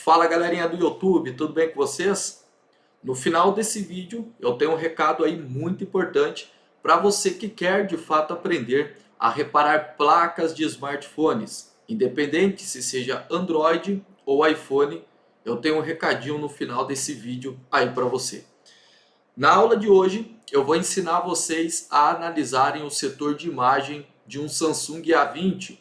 Fala galerinha do YouTube, tudo bem com vocês? No final desse vídeo eu tenho um recado aí muito importante para você que quer de fato aprender a reparar placas de smartphones, independente se seja Android ou iPhone. Eu tenho um recadinho no final desse vídeo aí para você. Na aula de hoje eu vou ensinar vocês a analisarem o setor de imagem de um Samsung A20.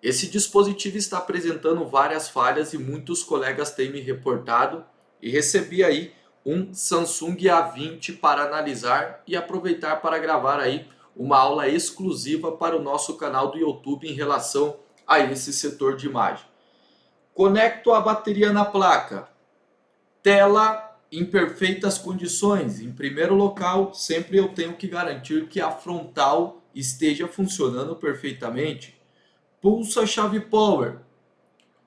Esse dispositivo está apresentando várias falhas e muitos colegas têm me reportado, e recebi aí um Samsung A20 para analisar e aproveitar para gravar aí uma aula exclusiva para o nosso canal do YouTube em relação a esse setor de imagem. Conecto a bateria na placa. Tela em perfeitas condições. Em primeiro local, sempre eu tenho que garantir que a frontal esteja funcionando perfeitamente. Pulsa a chave power.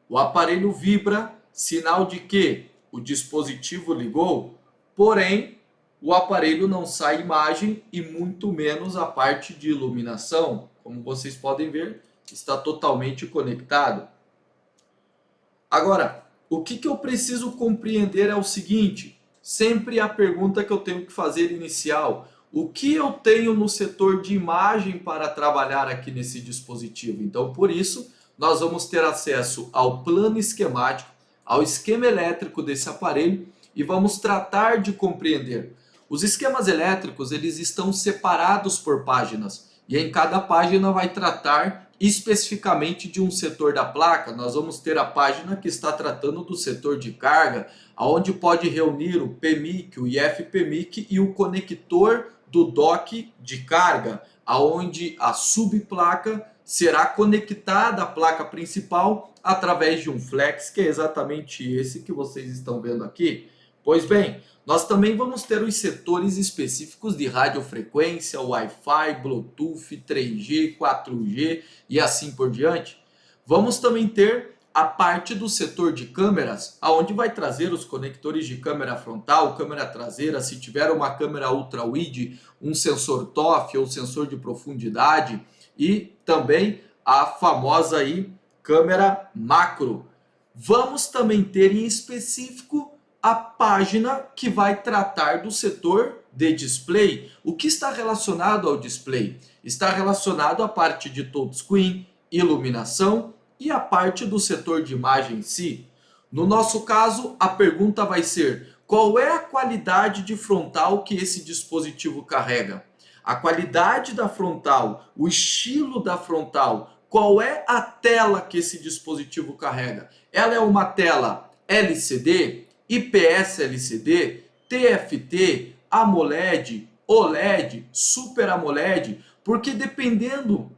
O aparelho vibra, sinal de que o dispositivo ligou, porém o aparelho não sai imagem e muito menos a parte de iluminação. Como vocês podem ver, está totalmente conectado. Agora, o que eu preciso compreender é o seguinte, sempre a pergunta que eu tenho que fazer inicial: o que eu tenho no setor de imagem para trabalhar aqui nesse dispositivo? Então, por isso, nós vamos ter acesso ao plano esquemático, ao esquema elétrico desse aparelho e vamos tratar de compreender. Os esquemas elétricos, eles estão separados por páginas e em cada página vai tratar especificamente de um setor da placa. Nós vamos ter a página que está tratando do setor de carga, onde pode reunir o PMIC, o IF-PMIC e o conector do dock de carga, aonde a subplaca será conectada à placa principal através de um flex, que é exatamente esse que vocês estão vendo aqui. Pois bem, nós também vamos ter os setores específicos de radiofrequência, Wi-Fi, Bluetooth, 3G, 4G e assim por diante. Vamos também ter a parte do setor de câmeras, aonde vai trazer os conectores de câmera frontal, câmera traseira, se tiver uma câmera ultra-wide, um sensor TOF ou sensor de profundidade e também a famosa aí câmera macro. Vamos também ter em específico a página que vai tratar do setor de display. O que está relacionado ao display? Está relacionado à parte de touchscreen, iluminação e a parte do setor de imagem em si. No nosso caso, a pergunta vai ser: qual é a qualidade de frontal que esse dispositivo carrega? A qualidade da frontal, o estilo da frontal, qual é a tela que esse dispositivo carrega? Ela é uma tela LCD, IPS LCD, TFT, AMOLED, OLED, Super AMOLED, porque dependendo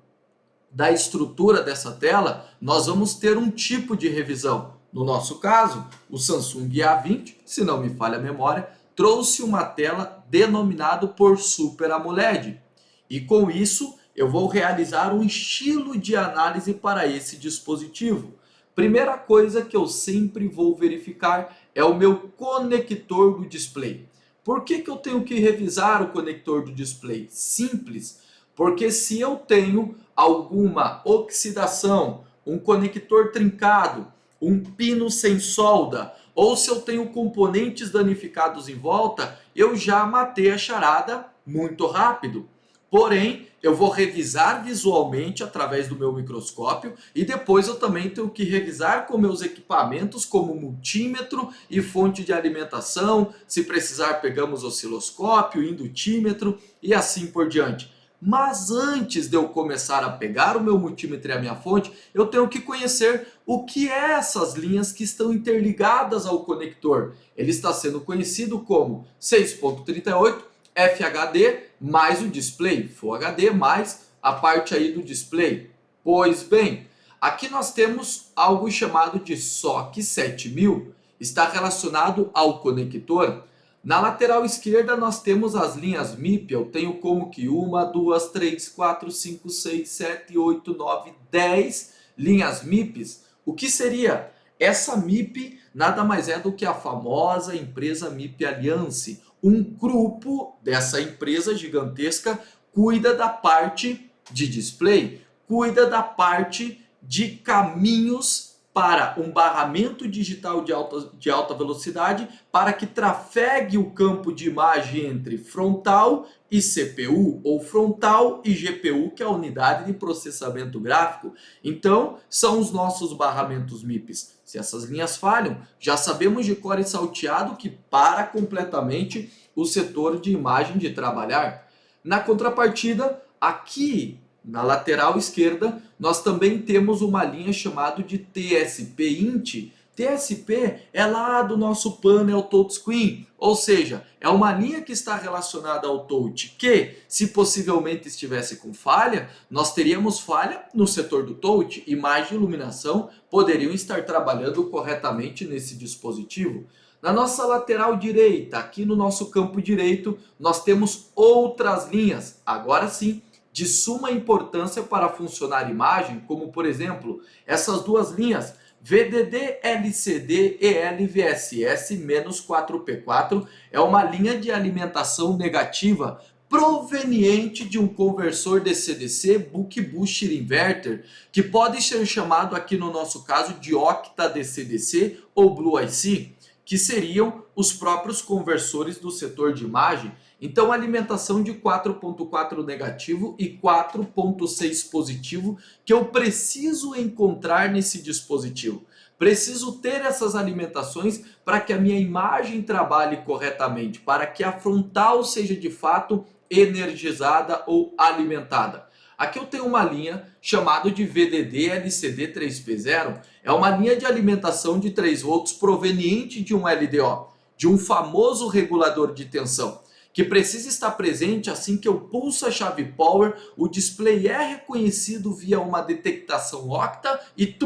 da estrutura dessa tela, nós vamos ter um tipo de revisão. No nosso caso, o Samsung A20, se não me falha a memória, trouxe uma tela denominada por Super AMOLED. E com isso, eu vou realizar um estilo de análise para esse dispositivo. Primeira coisa que eu sempre vou verificar é o meu conector do display. Por que eu tenho que revisar o conector do display? Simples, porque se eu tenho alguma oxidação, um conector trincado, um pino sem solda, ou se eu tenho componentes danificados em volta, eu já matei a charada muito rápido. Porém, eu vou revisar visualmente através do meu microscópio e depois eu também tenho que revisar com meus equipamentos como multímetro e fonte de alimentação. Se precisar, pegamos osciloscópio, indutímetro e assim por diante. Mas antes de eu começar a pegar o meu multímetro e a minha fonte, eu tenho que conhecer o que é essas linhas que estão interligadas ao conector. Ele está sendo conhecido como 6.38 FHD mais o display, Full HD mais a parte aí do display. Pois bem, aqui nós temos algo chamado de SOC 7000, está relacionado ao conector. Na lateral esquerda nós temos as linhas MIP, eu tenho como que 1, 2, 3, 4, 5, 6, 7, 8, 9, 10 linhas MIPs. O que seria? Essa MIP nada mais é do que a famosa empresa MIP Alliance. Um grupo dessa empresa gigantesca cuida da parte de display, cuida da parte de caminhos para um barramento digital de alta velocidade para que trafegue o campo de imagem entre frontal e CPU, ou frontal e GPU, que é a unidade de processamento gráfico. Então, são os nossos barramentos MIPs. Se essas linhas falham, já sabemos de cor e salteado que para completamente o setor de imagem de trabalhar. Na contrapartida, aqui na lateral esquerda, nós também temos uma linha chamada de TSP-Int. TSP é lá do nosso painel touchscreen, ou seja, é uma linha que está relacionada ao touch, que se possivelmente estivesse com falha, nós teríamos falha no setor do touch, imagem e iluminação poderiam estar trabalhando corretamente nesse dispositivo. Na nossa lateral direita, aqui no nosso campo direito, nós temos outras linhas, agora sim, de suma importância para funcionar a imagem, como por exemplo, essas duas linhas, VDD, LCD, ELVSS-4P4, é uma linha de alimentação negativa proveniente de um conversor DC-DC Buck Booster Inverter, que pode ser chamado aqui no nosso caso de Octa DC-DC ou Blue IC, que seriam os próprios conversores do setor de imagem. Então, alimentação de 4.4 negativo e 4.6 positivo que eu preciso encontrar nesse dispositivo. Preciso ter essas alimentações para que a minha imagem trabalhe corretamente, para que a frontal seja de fato energizada ou alimentada. Aqui eu tenho uma linha chamada de VDD LCD 3P0. É uma linha de alimentação de 3 volts proveniente de um LDO, de um famoso regulador de tensão, que precisa estar presente assim que eu pulso a chave Power, o display é reconhecido via uma detectação Octa e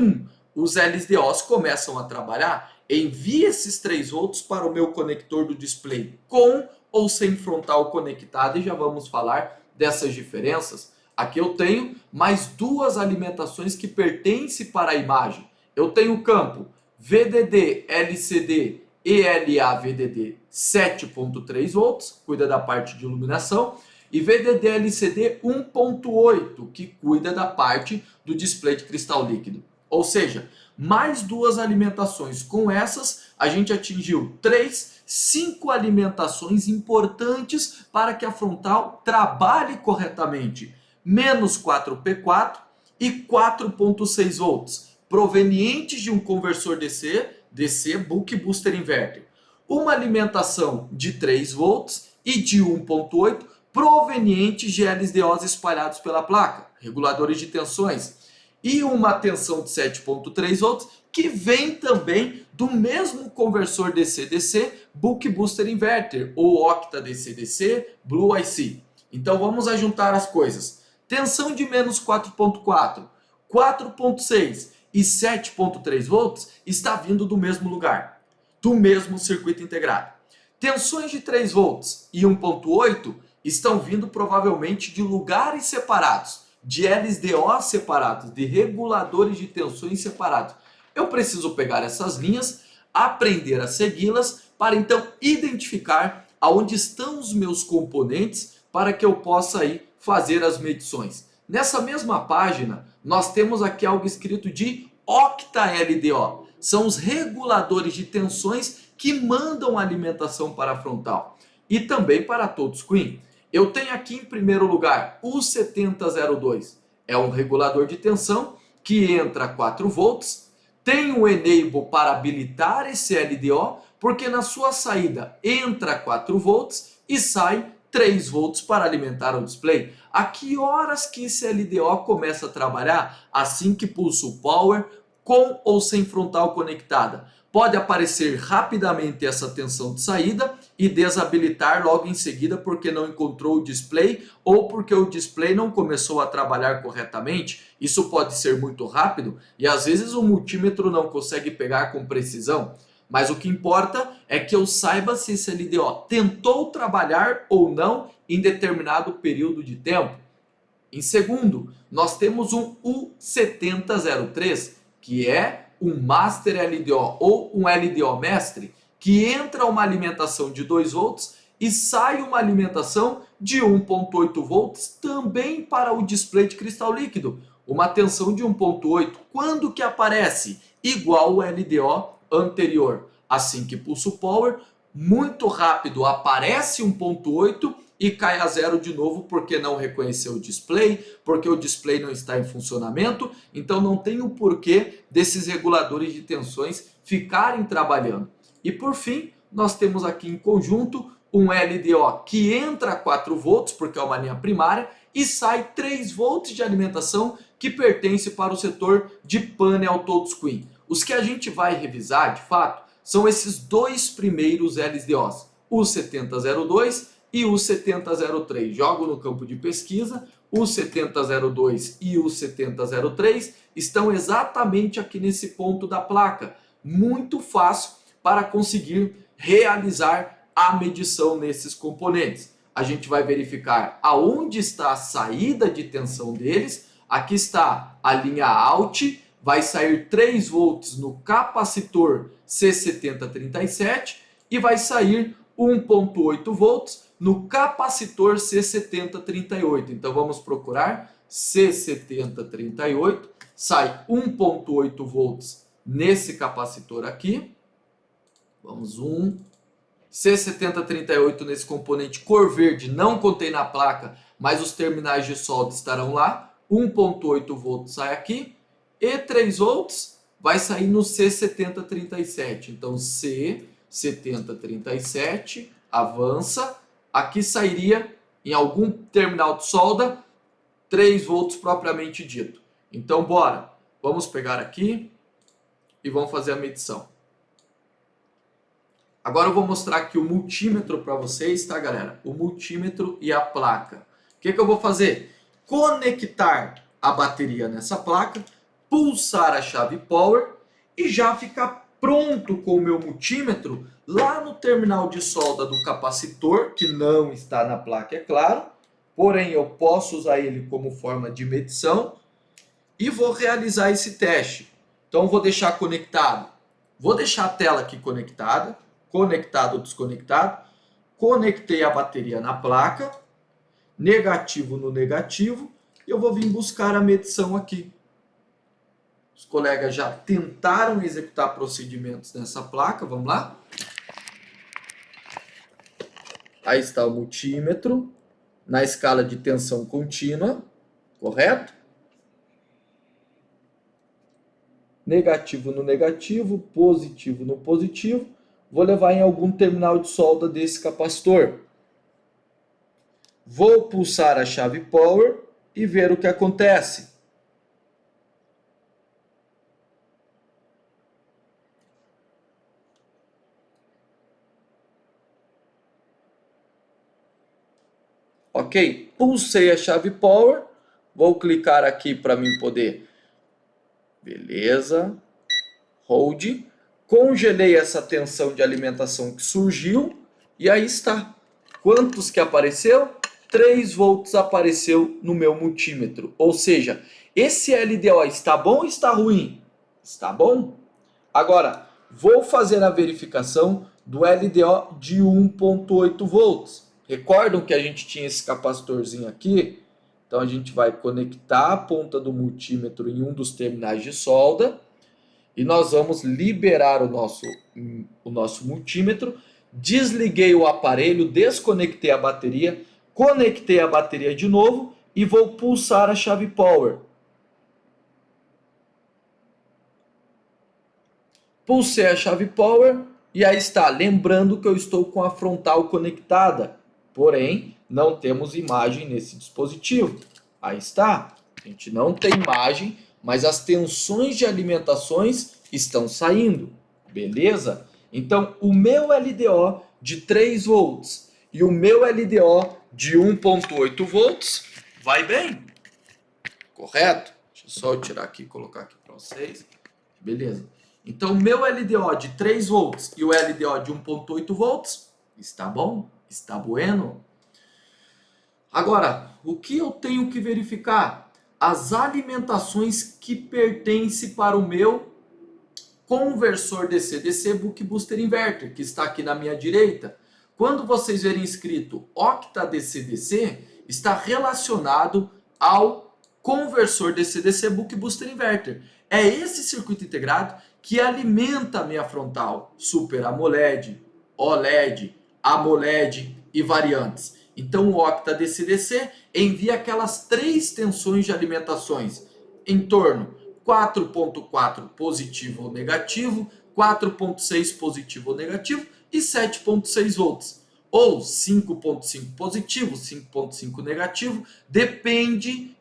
os LDOs começam a trabalhar. Envie esses 3 volts para o meu conector do display com ou sem frontal conectado e já vamos falar dessas diferenças. Aqui eu tenho mais duas alimentações que pertencem para a imagem. Eu tenho o campo VDD LCD ELA VDD 7.3 volts, cuida da parte de iluminação, e VDD LCD 1.8, que cuida da parte do display de cristal líquido. Ou seja, mais duas alimentações. Com essas, a gente atingiu 5 alimentações importantes para que a frontal trabalhe corretamente. Menos 4P4 e 4.6 volts, provenientes de um conversor DC Buck Booster Inverter. Uma alimentação de 3 volts e de 1.8 provenientes de LDOs espalhados pela placa, reguladores de tensões. E uma tensão de 7.3 volts que vem também do mesmo conversor DC-DC Buck Booster Inverter ou Octa DC-DC Blue IC. Então vamos ajuntar as coisas. Tensão de menos 4.4, 4.6 e 7.3 volts está vindo do mesmo lugar, do mesmo circuito integrado. Tensões de 3 volts e 1.8 estão vindo provavelmente de lugares separados, de LDOs separados, de reguladores de tensões separados. Eu preciso pegar essas linhas, aprender a segui-las para então identificar aonde estão os meus componentes para que eu possa aí fazer as medições. Nessa mesma página, nós temos aqui algo escrito de Octa LDO. São os reguladores de tensões que mandam a alimentação para a frontal e também para a touchscreen. Eu tenho aqui em primeiro lugar o 7002. É um regulador de tensão que entra 4 volts. Tem um enable para habilitar esse LDO, porque na sua saída entra 4 volts e sai 3 volts para alimentar o display. A que horas que esse LDO começa a trabalhar? Assim que pulso o power, com ou sem frontal conectada. Pode aparecer rapidamente essa tensão de saída e desabilitar logo em seguida porque não encontrou o display ou porque o display não começou a trabalhar corretamente. Isso pode ser muito rápido e às vezes o multímetro não consegue pegar com precisão. Mas o que importa é que eu saiba se esse LDO tentou trabalhar ou não em determinado período de tempo. Em segundo, nós temos um U7003, que é um Master LDO ou um LDO Mestre, que entra uma alimentação de 2 volts e sai uma alimentação de 1.8 volts também para o display de cristal líquido. Uma tensão de 1.8. Quando que aparece? igual o LDO anterior. Assim que pulso o power, muito rápido aparece 1.8 e cai a zero de novo porque não reconheceu o display, porque o display não está em funcionamento, então não tem o porquê desses reguladores de tensões ficarem trabalhando. E por fim, nós temos aqui em conjunto um LDO que entra a 4 volts, porque é uma linha primária, e sai 3 volts de alimentação que pertence para o setor de painel touchscreen. Os que a gente vai revisar, de fato, são esses dois primeiros LDOs, o 7002 e o 7003. Jogo no campo de pesquisa, o 7002 e o 7003 estão exatamente aqui nesse ponto da placa. Muito fácil para conseguir realizar a medição nesses componentes. A gente vai verificar aonde está a saída de tensão deles. Aqui está a linha out, vai sair 3 volts no capacitor C7037 e vai sair 1.8 volts no capacitor C7038. Então vamos procurar C7038, sai 1.8 volts nesse capacitor aqui. Vamos C7038 nesse componente cor verde, não contém na placa, mas os terminais de solda estarão lá. 1.8 volts sai aqui e 3 volts vai sair no C7037. Então C7037 avança, aqui sairia em algum terminal de solda 3 volts propriamente dito. Então bora, vamos pegar aqui e vamos fazer a medição. Agora eu vou mostrar aqui o multímetro para vocês, tá, galera? O multímetro e a placa. O que eu vou fazer? Conectar a bateria nessa placa, pulsar a chave power e já ficar pronto com o meu multímetro lá no terminal de solda do capacitor, que não está na placa, é claro. Porém, eu posso usar ele como forma de medição e vou realizar esse teste. Então, vou deixar conectado. Vou deixar a tela aqui conectada. Conectado ou desconectado, conectei a bateria na placa, negativo no negativo, e eu vou vir buscar a medição aqui. Os colegas já tentaram executar procedimentos nessa placa, vamos lá? Aí está o multímetro, na escala de tensão contínua, correto? Negativo no negativo, positivo no positivo. Vou levar em algum terminal de solda desse capacitor. Vou pulsar a chave power e ver o que acontece. Ok, pulsei a chave power. Vou clicar aqui para mim poder. Beleza. Hold. Congelei essa tensão de alimentação que surgiu e aí está. Quantos que apareceu? 3 volts apareceu no meu multímetro. Ou seja, esse LDO está bom ou está ruim? Está bom. Agora, vou fazer a verificação do LDO de 1.8 volts. Recordam que a gente tinha esse capacitorzinho aqui? Então a gente vai conectar a ponta do multímetro em um dos terminais de solda. E nós vamos liberar o nosso multímetro. Desliguei o aparelho, desconectei a bateria, conectei a bateria de novo e vou pulsar a chave power. Pulsei a chave power e aí está. Lembrando que eu estou com a frontal conectada, porém não temos imagem nesse dispositivo. Aí está. A gente não tem imagem, mas as tensões de alimentações estão saindo, beleza? Então, o meu LDO de 3 volts e o meu LDO de 1.8 volts vai bem, correto? Deixa eu só tirar aqui e colocar aqui para vocês, beleza? Então, o meu LDO de 3 volts e o LDO de 1.8 volts está bom, está bueno. Agora, o que eu tenho que verificar? As alimentações que pertencem para o meu conversor DC-DC Buck Booster Inverter, que está aqui na minha direita. Quando vocês verem escrito Octa DC-DC, está relacionado ao conversor DC-DC Buck Booster Inverter. É esse circuito integrado que alimenta a minha frontal, Super AMOLED, OLED, AMOLED e variantes. Então o Octa DC-DC envia aquelas 3 tensões de alimentações em torno 4.4 positivo ou negativo, 4.6 positivo ou negativo e 7.6 volts. Ou 5.5 positivo, 5.5 negativo, depende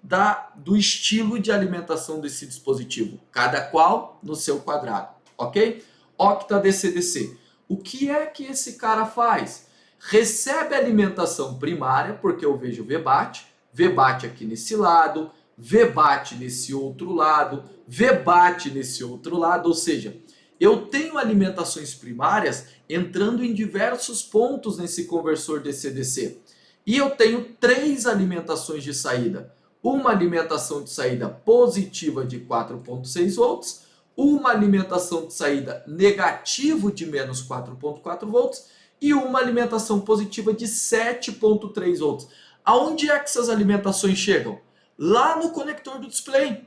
do estilo de alimentação desse dispositivo, cada qual no seu quadrado, ok? Octa DC-DC. O que é que esse cara faz? Recebe alimentação primária, porque eu vejo VBAT, VBAT aqui nesse lado, VBAT nesse outro lado, VBAT nesse outro lado, ou seja, eu tenho alimentações primárias entrando em diversos pontos nesse conversor DC-DC. E eu tenho 3 alimentações de saída. Uma alimentação de saída positiva de 4.6 volts, uma alimentação de saída negativo de menos 4.4 volts e uma alimentação positiva de 7.3 volts. Aonde é que essas alimentações chegam? Lá no conector do display.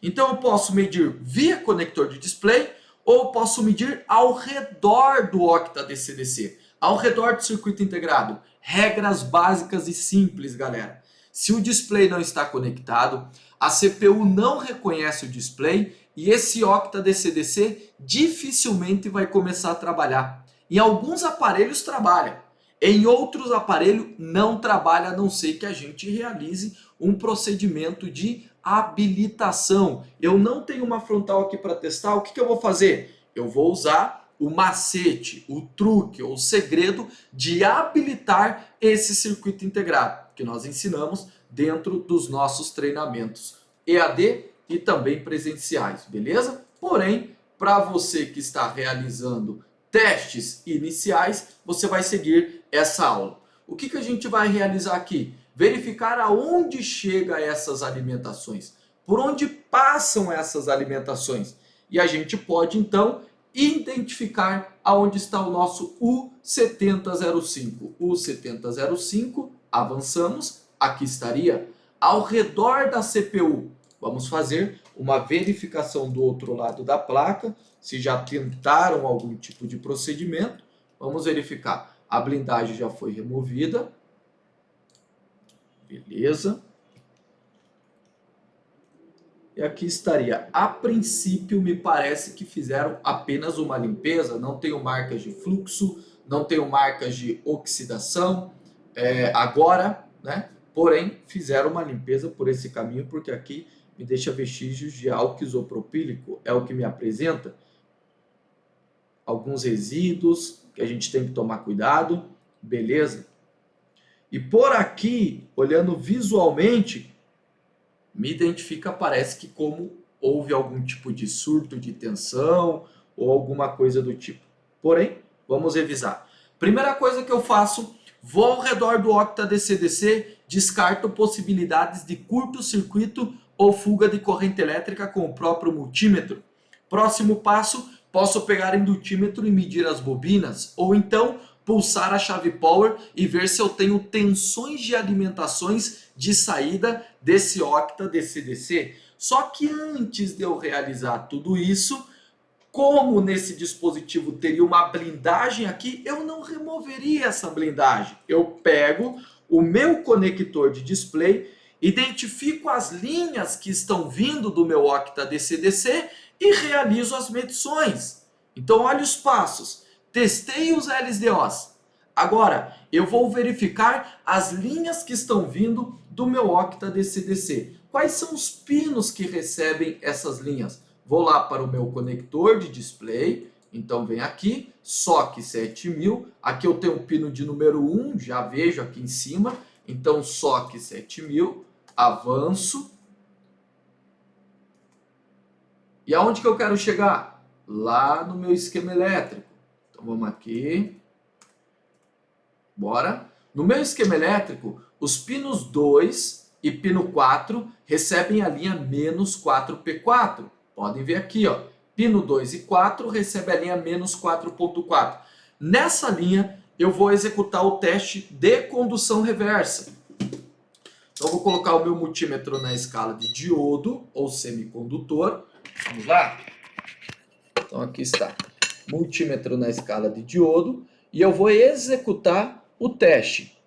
Então eu posso medir via conector de display ou posso medir ao redor do Octa DC-DC, ao redor do circuito integrado. Regras básicas e simples, galera. Se o display não está conectado, a CPU não reconhece o display e esse Octa DC-DC dificilmente vai começar a trabalhar. Em alguns aparelhos trabalha, em outros aparelhos não trabalha, a não ser que a gente realize um procedimento de habilitação. Eu não tenho uma frontal aqui para testar, o que eu vou fazer? Eu vou usar o macete, o truque ou o segredo de habilitar esse circuito integrado, que nós ensinamos dentro dos nossos treinamentos EAD e também presenciais, beleza? Porém, para você que está realizando testes iniciais, você vai seguir essa aula. O que a gente vai realizar aqui? Verificar aonde chega essas alimentações, por onde passam essas alimentações. E a gente pode então identificar aonde está o nosso U7005. U7005, avançamos, aqui estaria ao redor da CPU. Vamos fazer uma verificação do outro lado da placa, se já tentaram algum tipo de procedimento. Vamos verificar. A blindagem já foi removida. Beleza. E aqui estaria. A princípio, me parece que fizeram apenas uma limpeza. Não tenho marcas de fluxo, não tenho marcas de oxidação agora, né? Porém, fizeram uma limpeza por esse caminho, porque aqui me deixa vestígios de álcool isopropílico. É o que me apresenta. Alguns resíduos que a gente tem que tomar cuidado. Beleza? E por aqui, olhando visualmente, me identifica, parece que como houve algum tipo de surto de tensão ou alguma coisa do tipo. Porém, vamos revisar. Primeira coisa que eu faço, vou ao redor do Octa DC-DC, descarto possibilidades de curto-circuito ou fuga de corrente elétrica com o próprio multímetro. Próximo passo, posso pegar o indutímetro e medir as bobinas, ou então pulsar a chave power e ver se eu tenho tensões de alimentações de saída desse Octa DC-DC. Só que antes de eu realizar tudo isso, como nesse dispositivo teria uma blindagem aqui, eu não removeria essa blindagem. Eu pego o meu conector de display, identifico as linhas que estão vindo do meu Octa DC-DC e realizo as medições. Então olha os passos. Testei os LDOs. Agora, eu vou verificar as linhas que estão vindo do meu Octa DC-DC. Quais são os pinos que recebem essas linhas? Vou lá para o meu conector de display. Então, vem aqui, SOC 7000. Aqui eu tenho o pino de número 1, já vejo aqui em cima. Então, SOC 7000. Avanço. E aonde que eu quero chegar? Lá no meu esquema elétrico. Então vamos aqui. Bora. No meu esquema elétrico, os pinos 2 e pino 4 recebem a linha menos 4P4. Podem ver aqui, ó. Pino 2 e 4 recebe a linha menos 4.4. Nessa linha, eu vou executar o teste de condução reversa. Então, eu vou colocar o meu multímetro na escala de diodo ou semicondutor. Vamos lá? Então aqui está, multímetro na escala de diodo, e eu vou executar o teste.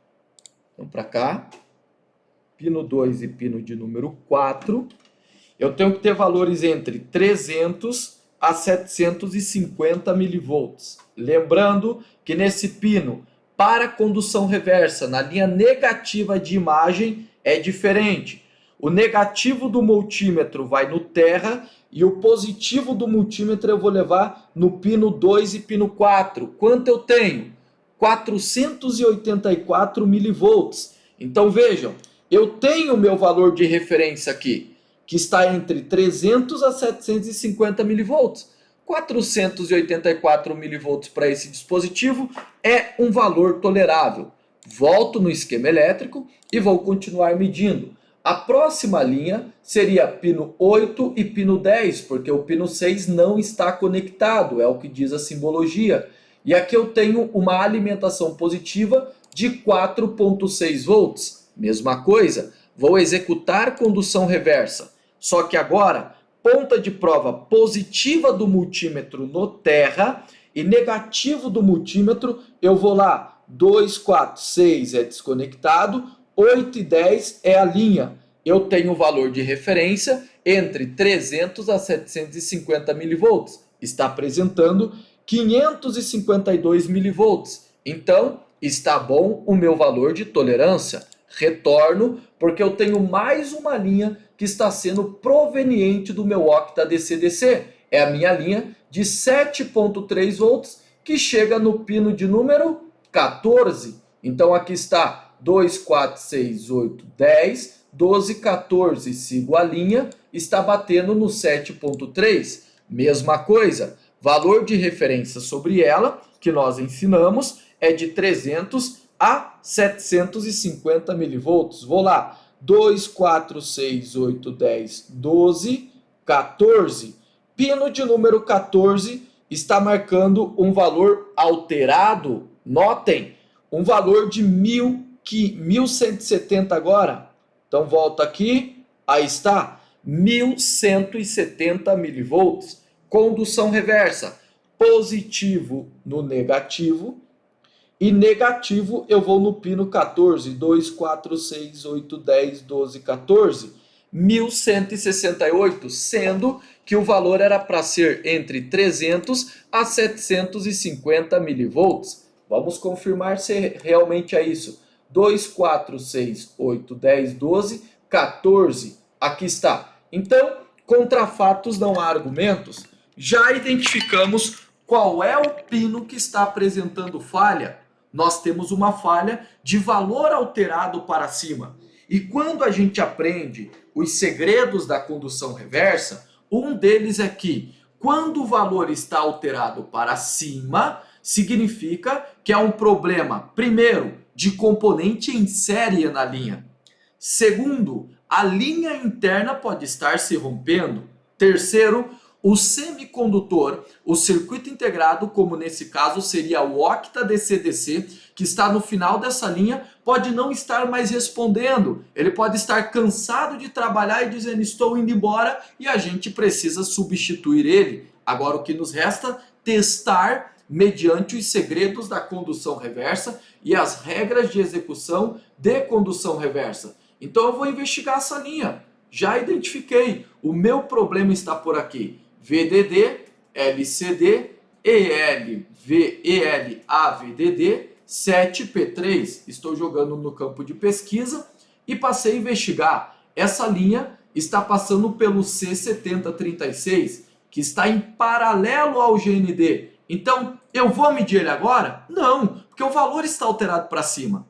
Então para cá, pino 2 e pino de número 4, eu tenho que ter valores entre 300 a 750 milivolts. Lembrando que nesse pino, para condução reversa, na linha negativa de imagem, é diferente. O negativo do multímetro vai no terra e o positivo do multímetro eu vou levar no pino 2 e pino 4. Quanto eu tenho? 484 milivolts. Então vejam, eu tenho o meu valor de referência aqui, que está entre 300 a 750 milivolts. 484 milivolts para esse dispositivo é um valor tolerável. Volto no esquema elétrico e vou continuar medindo. A próxima linha seria pino 8 e pino 10, porque o pino 6 não está conectado, é o que diz a simbologia. E aqui eu tenho uma alimentação positiva de 4,6 volts. Mesma coisa, vou executar condução reversa. Só que agora, ponta de prova positiva do multímetro no terra e negativo do multímetro, eu vou lá, 2, 4, 6 é desconectado, 8 e 10 é a linha. Eu tenho o valor de referência entre 300 a 750 milivolts. Está apresentando 552 milivolts. Então, está bom o meu valor de tolerância. Retorno, porque eu tenho mais uma linha que está sendo proveniente do meu octa DC-DC. É a minha linha de 7,3 volts que chega no pino de número 14. Então aqui está 2, 4, 6, 8, 10, 12, 14. Sigo a linha, está batendo no 7,3. Mesma coisa, valor de referência sobre ela, que nós ensinamos, é de 300 a 750 milivolts. Vou lá, 2, 4, 6, 8, 10, 12, 14. Pino de número 14 está marcando um valor alterado. Notem, um valor de 1170 agora. Então volta aqui, aí está, 1170 milivolts. Condução reversa, positivo no negativo. E negativo eu vou no pino 14, 2, 4, 6, 8, 10, 12, 14, 1168, sendo que o valor era para ser entre 300 a 750 milivolts. Vamos confirmar se realmente é isso. 2, 4, 6, 8, 10, 12, 14. Aqui está. Então, contra fatos não há argumentos. Já identificamos qual é o pino que está apresentando falha. Nós temos uma falha de valor alterado para cima. E quando a gente aprende os segredos da condução reversa, um deles é que quando o valor está alterado para cima, significa que há um problema, primeiro, de componente em série na linha. Segundo, a linha interna pode estar se rompendo. Terceiro, o semicondutor, o circuito integrado, como nesse caso seria o octa DC-DC, que está no final dessa linha, pode não estar mais respondendo. Ele pode estar cansado de trabalhar e dizendo estou indo embora e a gente precisa substituir ele. Agora o que nos resta? Testar mediante os segredos da condução reversa e as regras de execução de condução reversa. Então eu vou investigar essa linha. Já identifiquei, o meu problema está por aqui. VDD, LCD, EL, AVDD, 7P3. Estou jogando no campo de pesquisa e passei a investigar. Essa linha está passando pelo C7036, que está em paralelo ao GND. Então, eu vou medir ele agora? Não, porque o valor está alterado para cima.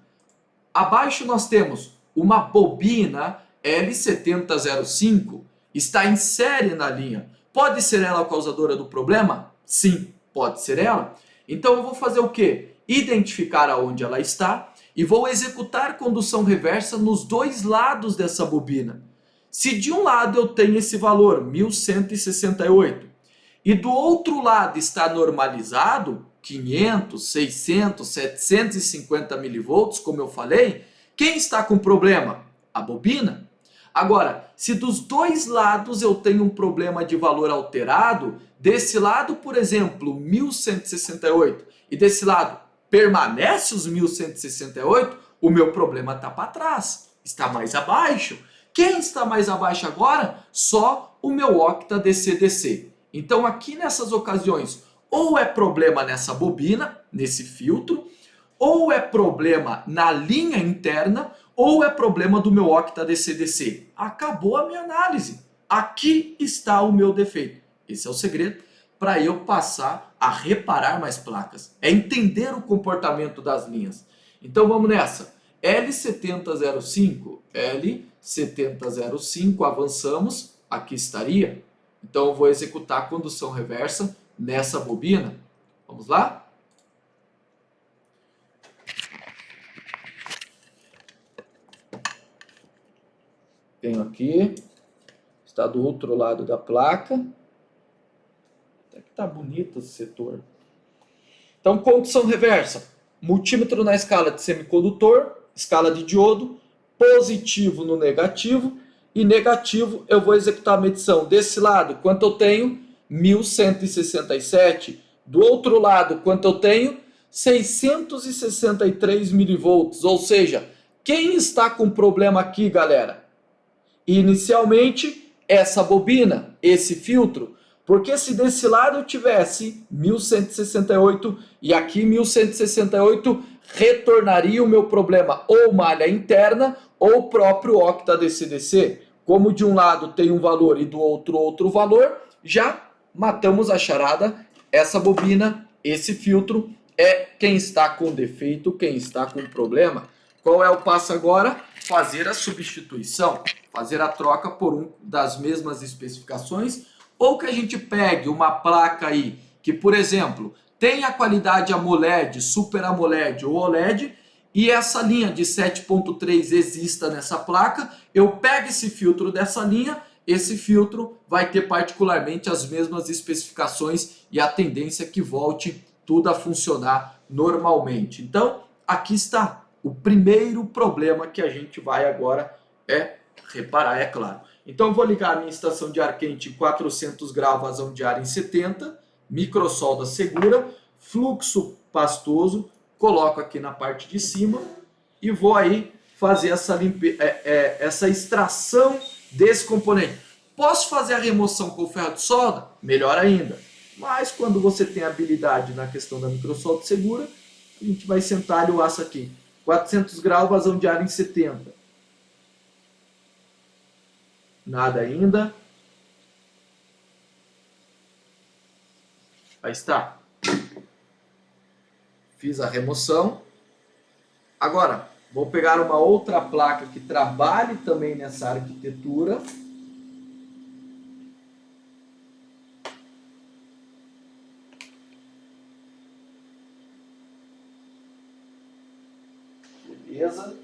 Abaixo nós temos uma bobina L7005, está em série na linha. Pode ser ela a causadora do problema? Sim, pode ser ela. Então eu vou fazer o quê? Identificar aonde ela está e vou executar condução reversa nos dois lados dessa bobina. Se de um lado eu tenho esse valor, 1168, e do outro lado está normalizado, 500, 600, 750 milivolts, como eu falei, quem está com problema? A bobina. Agora, se dos dois lados eu tenho um problema de valor alterado, desse lado, por exemplo, 1168, e desse lado permanece os 1168, o meu problema está para trás, está mais abaixo. Quem está mais abaixo agora? Só o meu octa DC-DC. Então aqui nessas ocasiões, ou é problema nessa bobina, nesse filtro, ou é problema na linha interna, ou é problema do meu octa DC-DC. Acabou a minha análise. Aqui está o meu defeito. Esse é o segredo para eu passar a reparar mais placas. É entender o comportamento das linhas. Então vamos nessa. L7005, L7005, avançamos, aqui estaria. Então eu vou executar a condução reversa nessa bobina. Vamos lá? Venho aqui, está do outro lado da placa. Até que está bonito esse setor. Então, condução reversa. Multímetro na escala de semicondutor, escala de diodo, positivo no negativo, e negativo eu vou executar a medição. Desse lado, quanto eu tenho? 1167. Do outro lado, quanto eu tenho? 663 milivolts. Ou seja, quem está com problema aqui, galera? Inicialmente, essa bobina, esse filtro, porque se desse lado eu tivesse 1168 e aqui 1168, retornaria o meu problema ou malha interna ou o próprio octa DC-DC. Como de um lado tem um valor e do outro valor, já matamos a charada. Essa bobina, esse filtro é quem está com defeito, quem está com problema. Qual é o passo agora? Fazer a substituição, fazer a troca por um das mesmas especificações, ou que a gente pegue uma placa aí que, por exemplo, tem a qualidade AMOLED, Super AMOLED ou OLED, e essa linha de 7.3 exista nessa placa, eu pego esse filtro dessa linha, esse filtro vai ter particularmente as mesmas especificações e a tendência é que volte tudo a funcionar normalmente. Então, aqui está. O primeiro problema que a gente vai agora é reparar, é claro. Então eu vou ligar a minha estação de ar quente em 400 graus, vazão de ar em 70, microsolda segura, fluxo pastoso, coloco aqui na parte de cima e vou aí fazer essa extração desse componente. Posso fazer a remoção com ferro de solda? Melhor ainda. Mas quando você tem habilidade na questão da microsolda segura, a gente vai sentar o aço aqui. 400 graus, vazão de ar em 70. Nada ainda. Aí está. Fiz a remoção. Agora, vou pegar uma outra placa que trabalhe também nessa arquitetura. Beleza.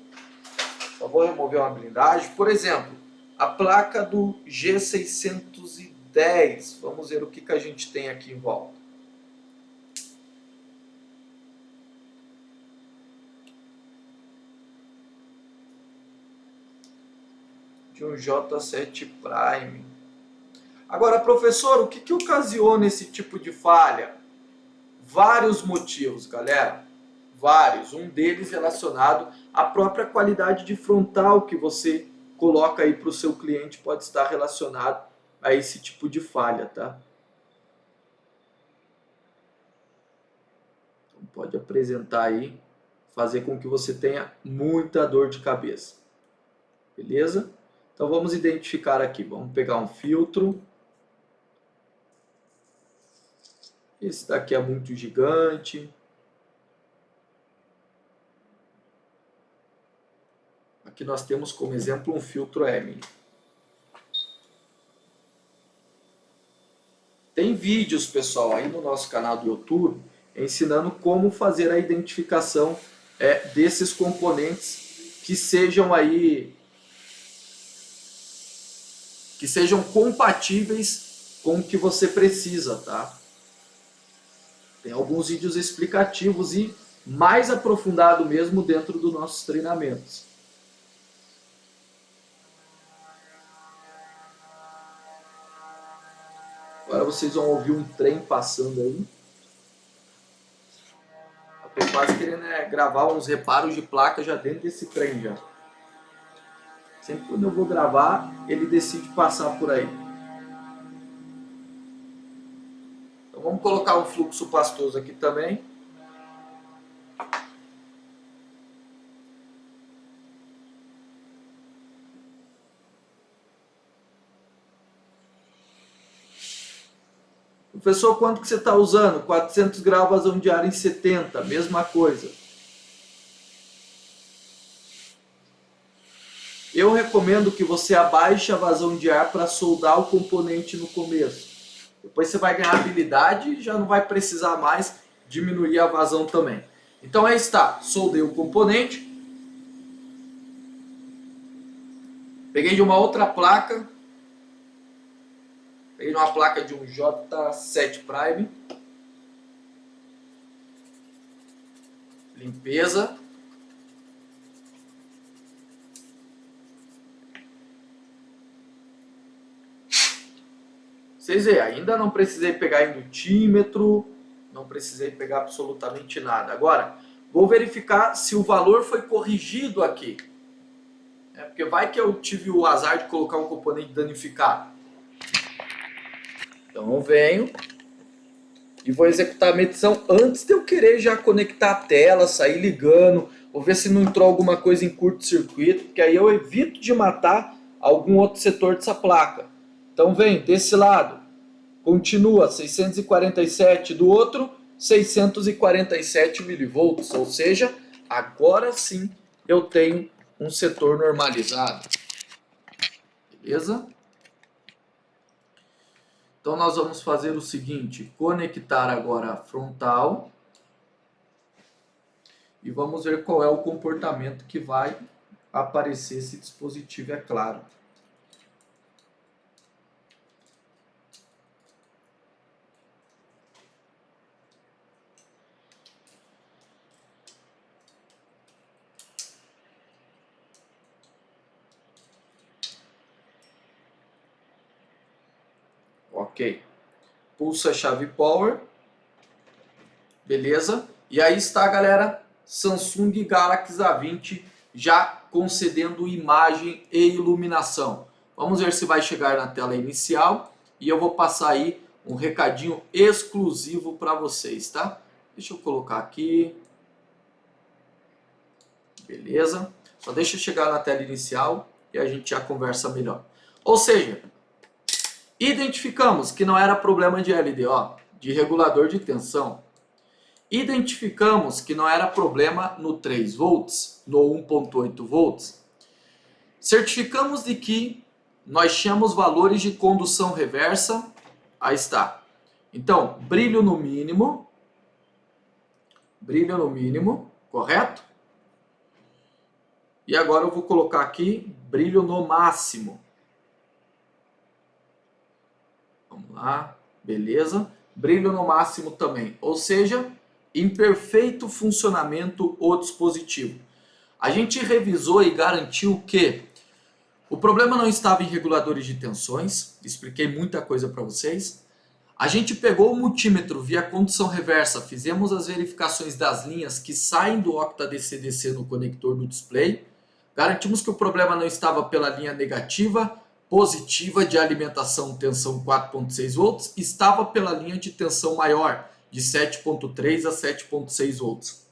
Só vou remover uma blindagem. Por exemplo, a placa do G610. Vamos ver o que a gente tem aqui em volta. De um J7 Prime. Agora, professor, o que ocasiona esse tipo de falha? Vários motivos, galera. Vários. Um deles relacionado à própria qualidade de frontal que você coloca aí para o seu cliente pode estar relacionado a esse tipo de falha, tá? Então, pode apresentar aí, fazer com que você tenha muita dor de cabeça. Beleza? Então vamos identificar aqui. Vamos pegar um filtro. Esse daqui é muito gigante. Aqui nós temos como exemplo um filtro M. Tem vídeos, pessoal, aí no nosso canal do YouTube ensinando como fazer a identificação desses componentes que sejam aí compatíveis com o que você precisa, tá? Tem alguns vídeos explicativos e mais aprofundado mesmo dentro dos nossos treinamentos. Agora vocês vão ouvir um trem passando aí. Eu tô quase querendo gravar uns reparos de placa já dentro desse trem já. Sempre quando eu vou gravar, ele decide passar por aí. Então vamos colocar um fluxo pastoso aqui também. Professor, quanto que você está usando? 400 graus vazão de ar em 70, mesma coisa. Eu recomendo que você abaixe a vazão de ar para soldar o componente no começo. Depois você vai ganhar habilidade e já não vai precisar mais diminuir a vazão também. Então aí está, soldei o componente. Peguei de uma outra placa. Peguei uma placa de um J7 Prime. Limpeza. Vocês veem, ainda não precisei pegar indutímetro, não precisei pegar absolutamente nada. Agora, vou verificar se o valor foi corrigido aqui. Porque vai que eu tive o azar de colocar um componente danificado. Então eu venho e vou executar a medição antes de eu querer já conectar a tela, sair ligando, vou ver se não entrou alguma coisa em curto-circuito, porque aí eu evito de matar algum outro setor dessa placa. Então vem desse lado, continua 647, do outro 647 milivolts, ou seja, agora sim eu tenho um setor normalizado. Beleza? Então nós vamos fazer o seguinte, conectar agora a frontal e vamos ver qual é o comportamento que vai aparecer esse dispositivo, é claro. Ok. Pulsa a chave Power. Beleza. E aí está, galera, Samsung Galaxy A20 já concedendo imagem e iluminação. Vamos ver se vai chegar na tela inicial e eu vou passar aí um recadinho exclusivo para vocês, tá? Deixa eu colocar aqui. Beleza. Só deixa eu chegar na tela inicial e a gente já conversa melhor. Ou seja, identificamos que não era problema de LDO, de regulador de tensão. Identificamos que não era problema no 3 volts, no 1.8 volts. Certificamos de que nós tínhamos valores de condução reversa. Aí está. Então, brilho no mínimo, correto? E agora eu vou colocar aqui brilho no máximo. Vamos lá, beleza. Brilho no máximo também, ou seja, em perfeito funcionamento o dispositivo. A gente revisou e garantiu que o problema não estava em reguladores de tensões, expliquei muita coisa para vocês. A gente pegou o multímetro via condução reversa, fizemos as verificações das linhas que saem do octa-DC-DC no conector do display. Garantimos que o problema não estava pela linha negativa, positiva de alimentação tensão 4.6 volts, estava pela linha de tensão maior, de 7.3 a 7.6 volts.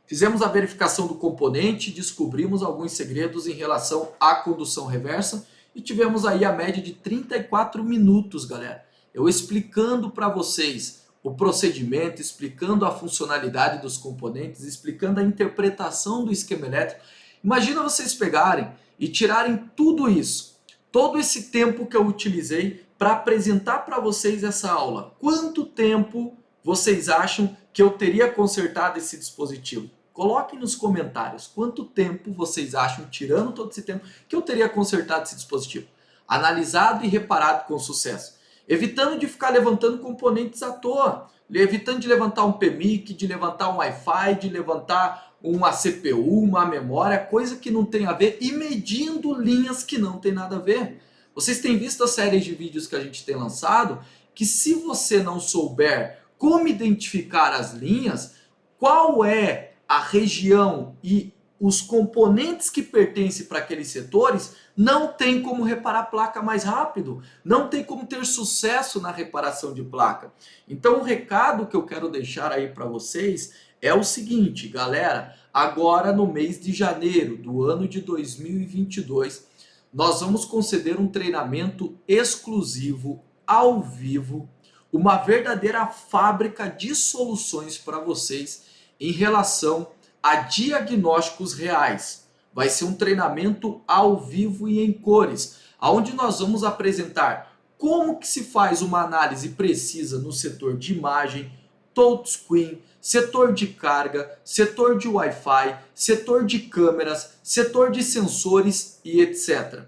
Fizemos a verificação do componente, descobrimos alguns segredos em relação à condução reversa e tivemos aí a média de 34 minutos, galera. Eu explicando para vocês o procedimento, explicando a funcionalidade dos componentes, explicando a interpretação do esquema elétrico. Imagina vocês pegarem e tirarem tudo isso, todo esse tempo que eu utilizei para apresentar para vocês essa aula. Quanto tempo vocês acham que eu teria consertado esse dispositivo? Coloquem nos comentários quanto tempo vocês acham, tirando todo esse tempo, que eu teria consertado esse dispositivo. Analisado e reparado com sucesso. Evitando de ficar levantando componentes à toa. Evitando de levantar um PMIC, de levantar um Wi-Fi, de levantar uma CPU, uma memória, coisa que não tem a ver, e medindo linhas que não tem nada a ver. Vocês têm visto as séries de vídeos que a gente tem lançado, que se você não souber como identificar as linhas, qual é a região e os componentes que pertencem para aqueles setores, não tem como reparar a placa mais rápido, não tem como ter sucesso na reparação de placa. Então o recado que eu quero deixar aí para vocês é o seguinte, galera, agora no mês de janeiro do ano de 2022, nós vamos conceder um treinamento exclusivo, ao vivo, uma verdadeira fábrica de soluções para vocês em relação a diagnósticos reais. Vai ser um treinamento ao vivo e em cores, onde nós vamos apresentar como que se faz uma análise precisa no setor de imagem, touchscreen, setor de carga, setor de Wi-Fi, setor de câmeras, setor de sensores e etc.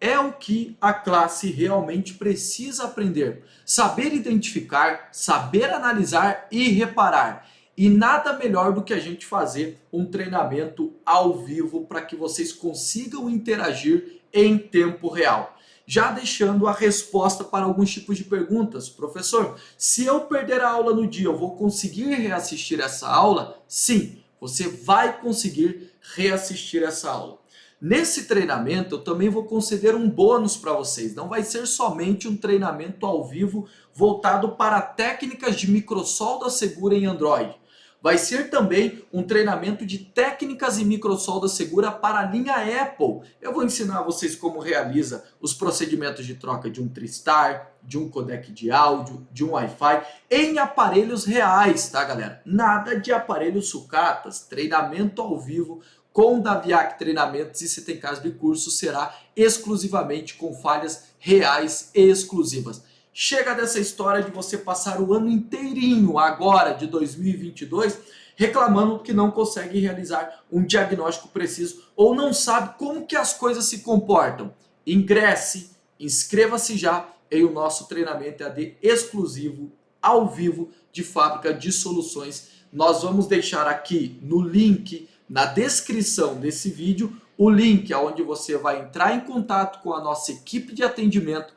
É o que a classe realmente precisa aprender. Saber identificar, saber analisar e reparar. E nada melhor do que a gente fazer um treinamento ao vivo para que vocês consigam interagir em tempo real. Já deixando a resposta para alguns tipos de perguntas. Professor, se eu perder a aula no dia, eu vou conseguir reassistir essa aula? Sim, você vai conseguir reassistir essa aula. Nesse treinamento, eu também vou conceder um bônus para vocês. Não vai ser somente um treinamento ao vivo voltado para técnicas de microsolda segura em Android. Vai ser também um treinamento de técnicas e microsolda segura para a linha Apple. Eu vou ensinar vocês como realiza os procedimentos de troca de um TriStar, de um codec de áudio, de um Wi-Fi em aparelhos reais, tá, galera? Nada de aparelhos sucatas, treinamento ao vivo com Daviak Treinamentos, e se tem caso de curso, será exclusivamente com falhas reais e exclusivas. Chega dessa história de você passar o ano inteirinho agora de 2022 reclamando que não consegue realizar um diagnóstico preciso ou não sabe como que as coisas se comportam. Ingresse, inscreva-se já em o nosso treinamento EAD exclusivo, ao vivo, de fábrica de soluções. Nós vamos deixar aqui no link, na descrição desse vídeo, o link onde você vai entrar em contato com a nossa equipe de atendimento,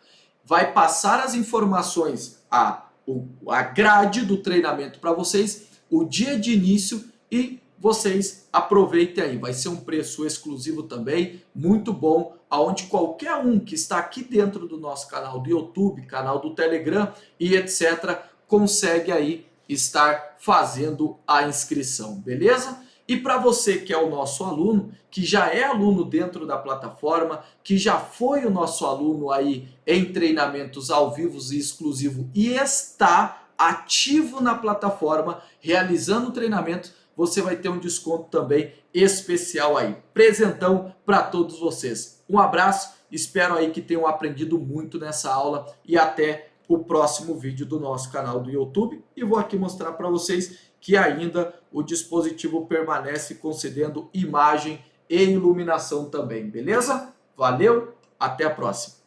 vai passar as informações, a grade do treinamento para vocês, o dia de início, e vocês aproveitem aí. Vai ser um preço exclusivo também, muito bom, onde qualquer um que está aqui dentro do nosso canal do YouTube, canal do Telegram e etc., consegue aí estar fazendo a inscrição, beleza? E para você que é o nosso aluno, que já é aluno dentro da plataforma, que já foi o nosso aluno aí em treinamentos ao vivo e exclusivo e está ativo na plataforma, realizando o treinamento, você vai ter um desconto também especial aí. Presentão para todos vocês. Um abraço, espero aí que tenham aprendido muito nessa aula e até o próximo vídeo do nosso canal do YouTube. E vou aqui mostrar para vocês que ainda o dispositivo permanece concedendo imagem e iluminação também, beleza? Valeu, até a próxima!